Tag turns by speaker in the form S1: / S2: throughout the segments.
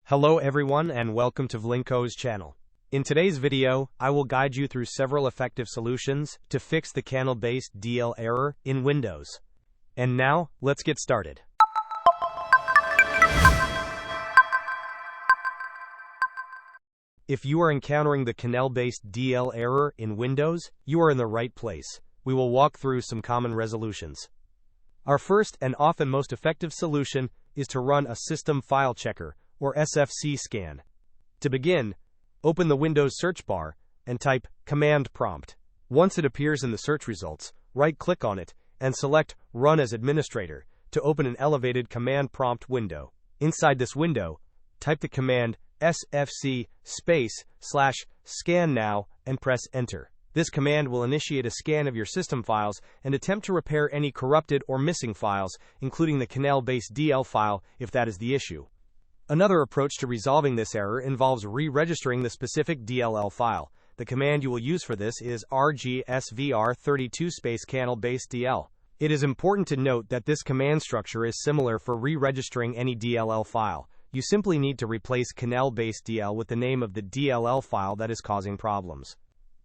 S1: Hello everyone and welcome to Vlinko's channel. In today's video, I will guide you through several effective solutions to fix the Canelbase Dll error in Windows. And now, let's get started. If you are encountering the Canelbase Dll error in Windows, you are in the right place. We will walk through some common resolutions. Our first and often most effective solution is to run a system file checker, or SFC scan. To begin, open the Windows search bar and type command prompt. Once it appears in the search results, right-click on it and select Run as Administrator to open an elevated command prompt window. Inside this window, type the command sfc/scannow and press Enter. This command will initiate a scan of your system files and attempt to repair any corrupted or missing files, including the Canelbase Dll file if that is the issue. Another approach to resolving this error involves re-registering the specific DLL file. The command you will use for this is rgsvr32-canelbased.dll. It is important to note that this command structure is similar for re-registering any DLL file. You simply need to replace Canelbased.dll with the name of the DLL file that is causing problems.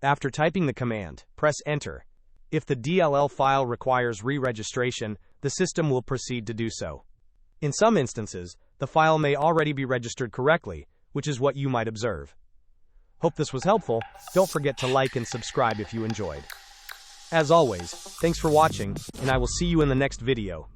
S1: After typing the command, press Enter. If the DLL file requires re-registration, the system will proceed to do so. In some instances, the file may already be registered correctly, which is what you might observe. Hope this was helpful. Don't forget to like and subscribe if you enjoyed. As always, thanks for watching, and I will see you in the next video.